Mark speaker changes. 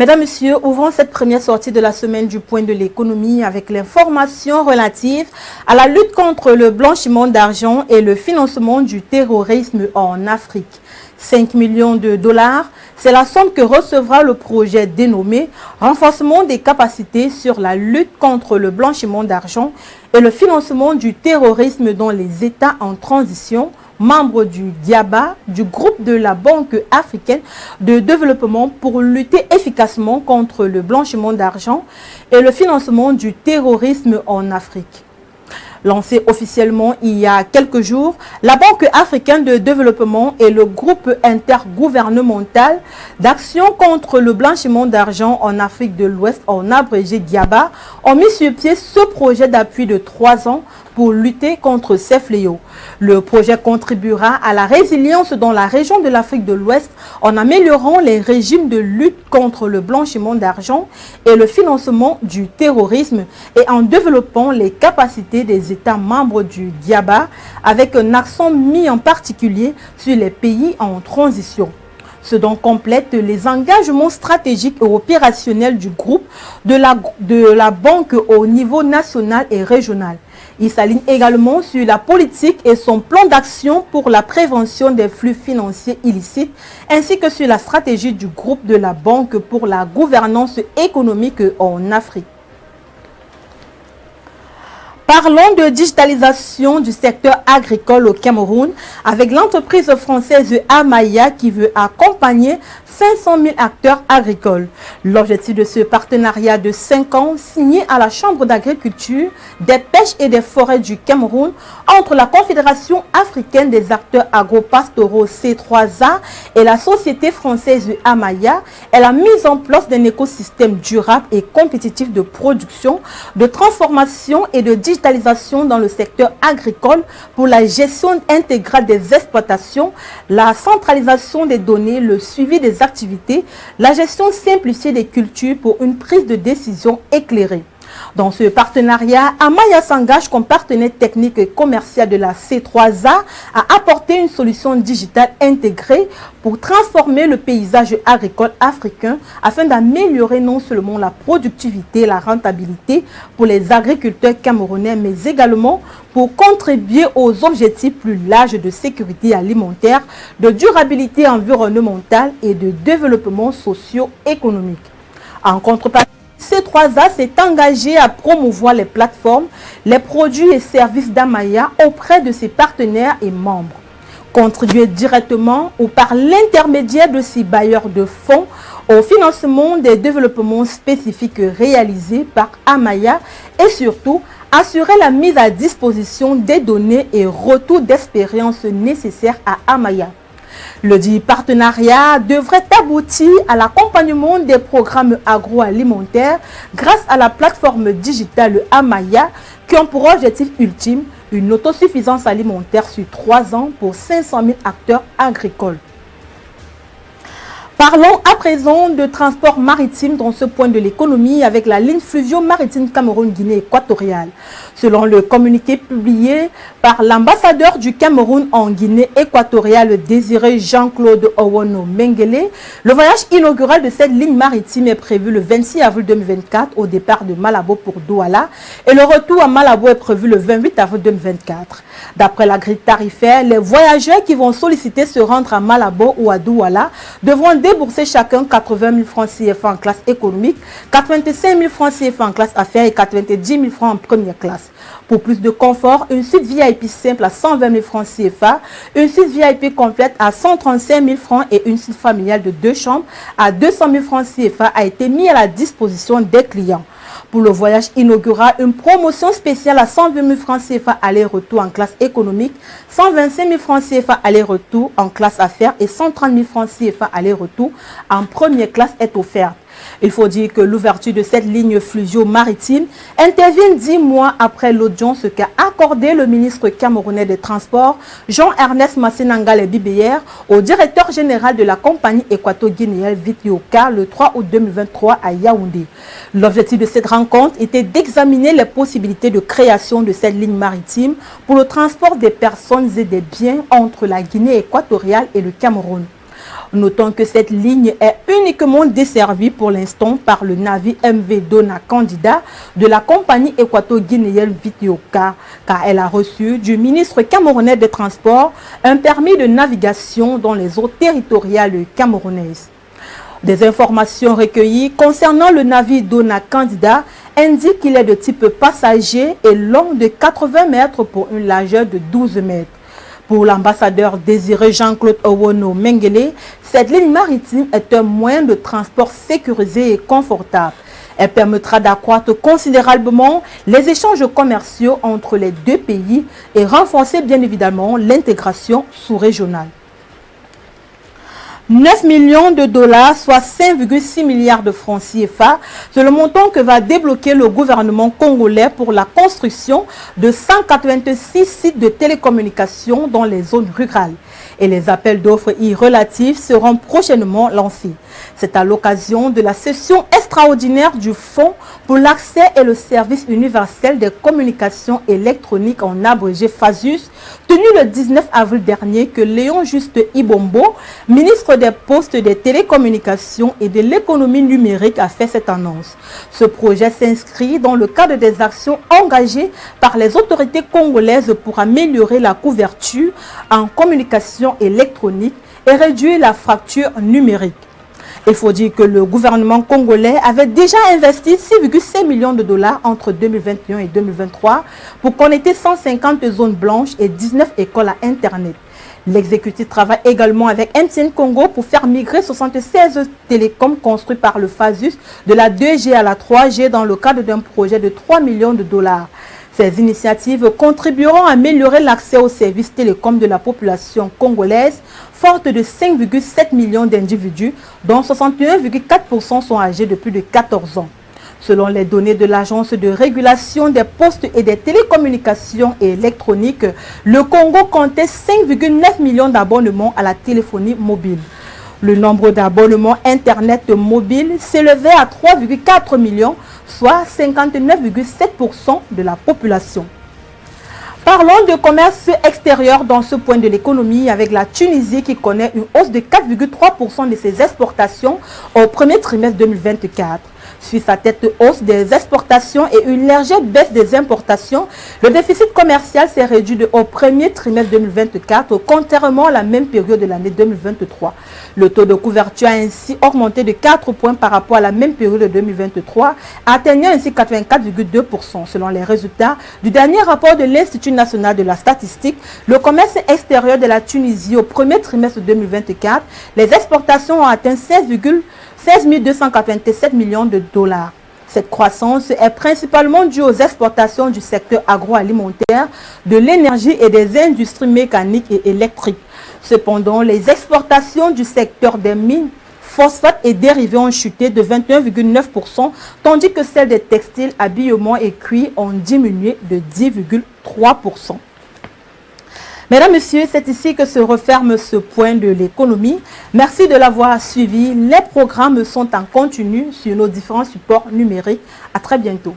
Speaker 1: Mesdames, Messieurs, ouvrons cette première sortie de la semaine du point de l'économie avec l'information relative à la lutte contre le blanchiment d'argent et le financement du terrorisme en Afrique. 5 millions de dollars, c'est la somme que recevra le projet dénommé « Renforcement des capacités sur la lutte contre le blanchiment d'argent et le financement du terrorisme dans les États en transition » membre du GIABA, du groupe de la Banque africaine de développement pour lutter efficacement contre le blanchiment d'argent et le financement du terrorisme en Afrique. Lancé officiellement il y a quelques jours, la Banque africaine de développement et le groupe intergouvernemental d'action contre le blanchiment d'argent en Afrique de l'Ouest, en abrégé GIABA, ont mis sur pied ce projet d'appui de 3 ans pour lutter contre ces fléaux. Le projet contribuera à la résilience dans la région de l'Afrique de l'Ouest en améliorant les régimes de lutte contre le blanchiment d'argent et le financement du terrorisme et en développant les capacités des États membres du GIABA avec un accent mis en particulier sur les pays en transition. Ce dont complète les engagements stratégiques et opérationnels du groupe de la banque au niveau national et régional. Il s'aligne également sur la politique et son plan d'action pour la prévention des flux financiers illicites, ainsi que sur la stratégie du groupe de la banque pour la gouvernance économique en Afrique. Parlons de digitalisation du secteur agricole au Cameroun avec l'entreprise française Amaya qui veut accompagner 500 000 acteurs agricoles. L'objectif de ce partenariat de 5 ans signé à la Chambre d'agriculture, des pêches et des forêts du Cameroun entre la Confédération africaine des acteurs agro-pastoraux C3A et la société française Amaya est la mise en place d'un écosystème durable et compétitif de production, de transformation et de digitalisation dans le secteur agricole pour la gestion intégrale des exploitations, la centralisation des données, le suivi des activités, la gestion simplifiée des cultures pour une prise de décision éclairée. Dans ce partenariat, Amaya s'engage comme partenaire technique et commercial de la C3A à apporter une solution digitale intégrée pour transformer le paysage agricole africain afin d'améliorer non seulement la productivité et la rentabilité pour les agriculteurs camerounais, mais également pour contribuer aux objectifs plus larges de sécurité alimentaire, de durabilité environnementale et de développement socio-économique. En contrepartie, C3A s'est engagé à promouvoir les plateformes, les produits et services d'Amaya auprès de ses partenaires et membres. Contribuer directement ou par l'intermédiaire de ses bailleurs de fonds au financement des développements spécifiques réalisés par Amaya et surtout assurer la mise à disposition des données et retours d'expérience nécessaires à Amaya. Le dit partenariat devrait aboutir à l'accompagnement des programmes agroalimentaires grâce à la plateforme digitale Amaya qui ont pour objectif ultime une autosuffisance alimentaire sur 3 ans pour 500 000 acteurs agricoles. Parlons à présent de transport maritime dans ce point de l'économie avec la ligne fluvio-maritime Cameroun-Guinée équatoriale. Selon le communiqué publié par l'ambassadeur du Cameroun en Guinée équatoriale désiré Jean-Claude Owono Mengele, le voyage inaugural de cette ligne maritime est prévu le 26 avril 2024 au départ de Malabo pour Douala et le retour à Malabo est prévu le 28 avril 2024. D'après la grille tarifaire, les voyageurs qui vont solliciter se rendre à Malabo ou à Douala devront débourser chacun 80 000 francs CFA en classe économique, 85 000 francs CFA en classe affaires et 90 000 francs en première classe. Pour plus de confort, une suite VIP simple à 120 000 francs CFA, une suite VIP complète à 135 000 francs et une suite familiale de 2 chambres à 200 000 francs CFA a été mise à la disposition des clients. Pour le voyage inaugural, une promotion spéciale à 120 000 francs CFA aller-retour en classe économique, 125 000 francs CFA aller-retour en classe affaires et 130 000 francs CFA aller-retour en première classe est offerte. Il faut dire que l'ouverture de cette ligne fluvio-maritime intervient 10 mois après l'audience qu'a accordé le ministre camerounais des Transports, Jean-Ernest Massenangale Bibéer, au directeur général de la compagnie équato-guinéenne Vitioka le 3 août 2023 à Yaoundé. L'objectif de cette rencontre était d'examiner les possibilités de création de cette ligne maritime pour le transport des personnes et des biens entre la Guinée équatoriale et le Cameroun. Notons que cette ligne est uniquement desservie pour l'instant par le navire MV Dona Candida de la compagnie équato-guinéenne Vitioka, car elle a reçu du ministre camerounais des Transports un permis de navigation dans les eaux territoriales camerounaises. Des informations recueillies concernant le navire Dona Candida indiquent qu'il est de type passager et long de 80 mètres pour une largeur de 12 mètres. Pour l'ambassadeur désiré Jean-Claude Owono Mengele, cette ligne maritime est un moyen de transport sécurisé et confortable. Elle permettra d'accroître considérablement les échanges commerciaux entre les deux pays et renforcer bien évidemment l'intégration sous-régionale. 9 millions de dollars, soit 5,6 milliards de francs CFA, c'est le montant que va débloquer le gouvernement congolais pour la construction de 186 sites de télécommunications dans les zones rurales. Et les appels d'offres y relatifs seront prochainement lancés. C'est à l'occasion de la session extraordinaire du Fonds pour l'accès et le service universel des communications électroniques en abrégé FASUS, tenue le 19 avril dernier, que Léon Juste Ibombo, ministre des Postes, des Télécommunications et de l'économie numérique, a fait cette annonce. Ce projet s'inscrit dans le cadre des actions engagées par les autorités congolaises pour améliorer la couverture en communication électronique et réduire la fracture numérique. Il faut dire que le gouvernement congolais avait déjà investi 6,5 millions de dollars entre 2021 et 2023 pour connecter 150 zones blanches et 19 écoles à Internet. L'exécutif travaille également avec MTN Congo pour faire migrer 76 télécoms construits par le FASUS de la 2G à la 3G dans le cadre d'un projet de 3 millions de dollars. Ces initiatives contribueront à améliorer l'accès aux services télécoms de la population congolaise, forte de 5,7 millions d'individus, dont 61,4% sont âgés de plus de 14 ans. Selon les données de l'Agence de régulation des postes et des télécommunications électroniques, le Congo comptait 5,9 millions d'abonnements à la téléphonie mobile. Le nombre d'abonnements Internet mobile s'élevait à 3,4 millions, soit 59,7% de la population. Parlons de commerce extérieur dans ce point de l'économie avec la Tunisie qui connaît une hausse de 4,3% de ses exportations au premier trimestre 2024. Suite à cette hausse des exportations et une légère baisse des importations, le déficit commercial s'est réduit au premier trimestre 2024, contrairement à la même période de l'année 2023. Le taux de couverture a ainsi augmenté de 4 points par rapport à la même période de 2023, atteignant ainsi 84,2%. Selon les résultats du dernier rapport de l'Institut national de la statistique, le commerce extérieur de la Tunisie au premier trimestre 2024, les exportations ont atteint 16 287 millions de dollars. Cette croissance est principalement due aux exportations du secteur agroalimentaire, de l'énergie et des industries mécaniques et électriques. Cependant, les exportations du secteur des mines, phosphates et dérivés ont chuté de 21,9%, tandis que celles des textiles, habillements et cuir ont diminué de 10,3%. Mesdames, Messieurs, c'est ici que se referme ce point de l'économie. Merci de l'avoir suivi. Les programmes sont en continu sur nos différents supports numériques. À très bientôt.